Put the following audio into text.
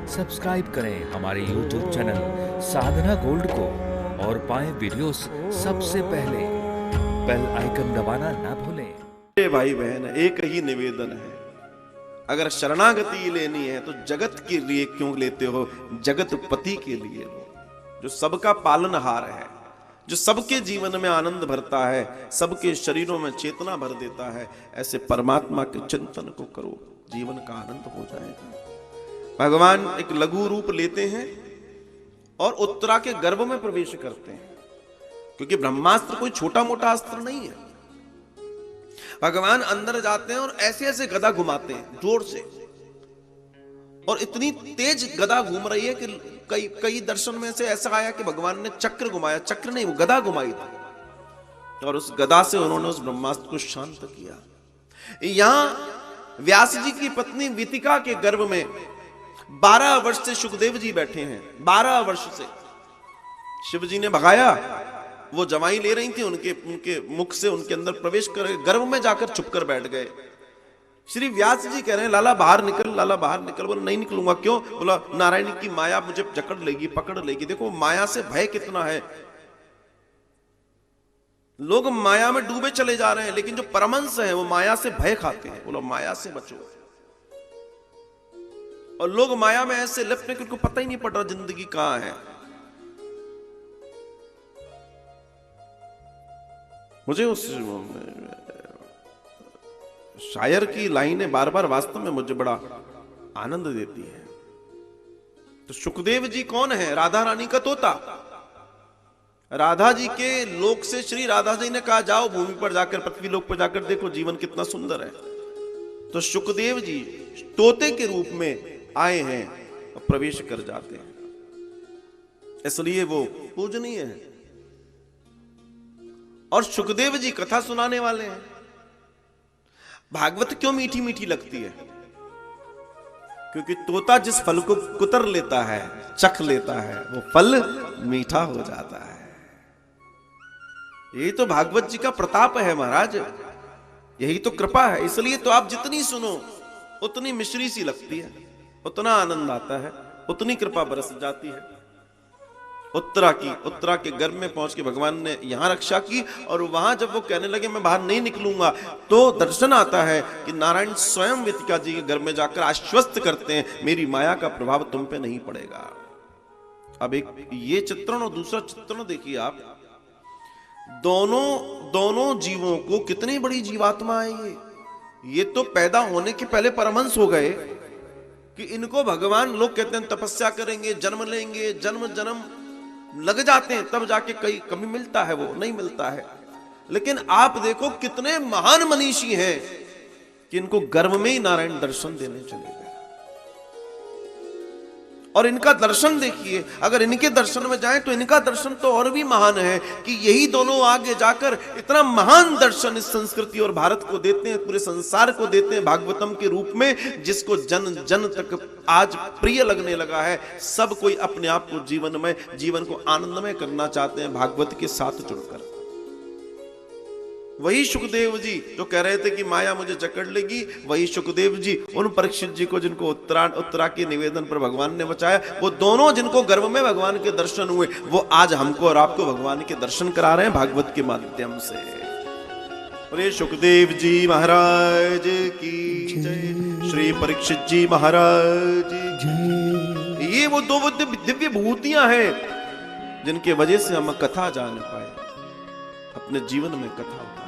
Subscribe करें हमारे YouTube channel साधना gold को और पाएं वीडियोस सबसे पहले। बेल आइकन दबाना ना भूलें। भाई बहन, एक ही निवेदन है, अगर शरणागति लेनी है तो जगत के लिए क्यों लेते हो, जगत पति के लिए लो, जो सबका पालनहार है, जो सबके जीवन में आनंद भरता है, सबके शरीरों में चेतना भर देता है। ऐसे परमात्मा के चिंतन को करो, जीवन का आनंद हो जाएगा। भगवान एक लघु रूप लेते हैं और उत्तरा के गर्भ में प्रवेश करते हैं, क्योंकि ब्रह्मास्त्र कोई छोटा मोटा अस्त्र नहीं है। भगवान अंदर जाते हैं और ऐसे ऐसे गदा घुमाते हैं जोर से, और इतनी तेज गदा घूम रही है कि कई दर्शन में से ऐसा आया कि भगवान ने चक्र घुमाया, चक्र नहीं वो गदा घुमाई थी, और उस गदा से उन्होंने उस ब्रह्मास्त्र को शांत किया। यहां व्यास जी की पत्नी वितिका के गर्भ में 12 वर्ष से सुखदेव जी बैठे हैं। 12 वर्ष से शिव जी ने भगाया, वो जवाई ले रही थी, उनके मुख से उनके अंदर प्रवेश कर गर्भ में जाकर छुपकर बैठ गए। श्री व्यास जी कह रहे हैं लाला बाहर निकल, लाला बाहर निकल। बोला नहीं निकलूंगा। क्यों? बोला नारायण की माया मुझे जकड़ लेगी, पकड़ लेगी। देखो माया से भय कितना है, लोग माया में डूबे चले जा रहे हैं, लेकिन जो परमहंस है वो माया से भय खाते हैं। बोला माया से बचो। और लोग माया में ऐसे लिप्त हैं कि उनको पता ही नहीं पड़ रहा जिंदगी कहां है। मुझे उस शायर की लाइनें बार बार वास्तव में मुझे बड़ा आनंद देती है। तो सुखदेव जी कौन है? राधा रानी का तोता। राधा जी के लोक से श्री राधा जी ने कहा जाओ भूमि पर जाकर, पृथ्वी लोक पर जाकर देखो जीवन कितना सुंदर है। तो सुखदेव जी तोते के रूप में आए हैं और प्रवेश कर जाते हैं, इसलिए वो पूजनीय है। और सुखदेव जी कथा सुनाने वाले हैं। भागवत क्यों मीठी मीठी लगती है? क्योंकि तोता जिस फल को कुतर लेता है, चख लेता है, वो फल मीठा हो जाता है। यही तो भागवत जी का प्रताप है महाराज, यही तो कृपा है। इसलिए तो आप जितनी सुनो उतनी मिश्री सी लगती है, उतना आनंद आता है, उतनी कृपा बरस जाती है। उत्तरा के गर्भ में पहुंच के भगवान ने यहां रक्षा की, और वहां जब वो कहने लगे मैं बाहर नहीं निकलूंगा, तो दर्शन आता है कि नारायण स्वयं वितिका जी के गर्भ में जाकर आश्वस्त करते हैं मेरी माया का प्रभाव तुम पे नहीं पड़ेगा। अब एक ये चित्रण और दूसरा चित्रण देखिए आप, दोनों जीवों को, कितनी बड़ी जीवात्मा है ये तो पैदा होने के पहले परमहंस हो गए कि इनको भगवान, लोग कहते हैं तपस्या करेंगे, जन्म लेंगे, जन्म लग जाते हैं, तब जाके कभी मिलता है, वो नहीं मिलता है। लेकिन आप देखो कितने महान मनीषी हैं कि इनको गर्भ में ही नारायण दर्शन देने चले गए। और इनका दर्शन देखिए, अगर इनके दर्शन में जाएं तो इनका दर्शन तो और भी महान है कि यही दोनों आगे जाकर इतना महान दर्शन इस संस्कृति और भारत को देते हैं, पूरे संसार को देते हैं भागवतम के रूप में, जिसको जन जन तक आज प्रिय लगने लगा है। सब कोई अपने आप को जीवन को आनंदमय करना चाहते हैं भागवत के साथ जुड़कर। वही सुखदेव जी जो कह रहे थे कि माया मुझे जकड़ लेगी, वही सुखदेव जी उन परीक्षित जी को, जिनको उत्तरा के निवेदन पर भगवान ने बचाया, वो दोनों जिनको गर्भ में भगवान के दर्शन हुए, वो आज हमको और आपको भगवान के दर्शन करा रहे हैं भागवत के माध्यम से। अरे सुखदेव जी महाराज की जय, श्री परीक्षित जी महाराज की। ये वो दो दिव्य भूतियां हैं जिनके वजह से हम कथा जान पाए, अपने जीवन में कथा उतार।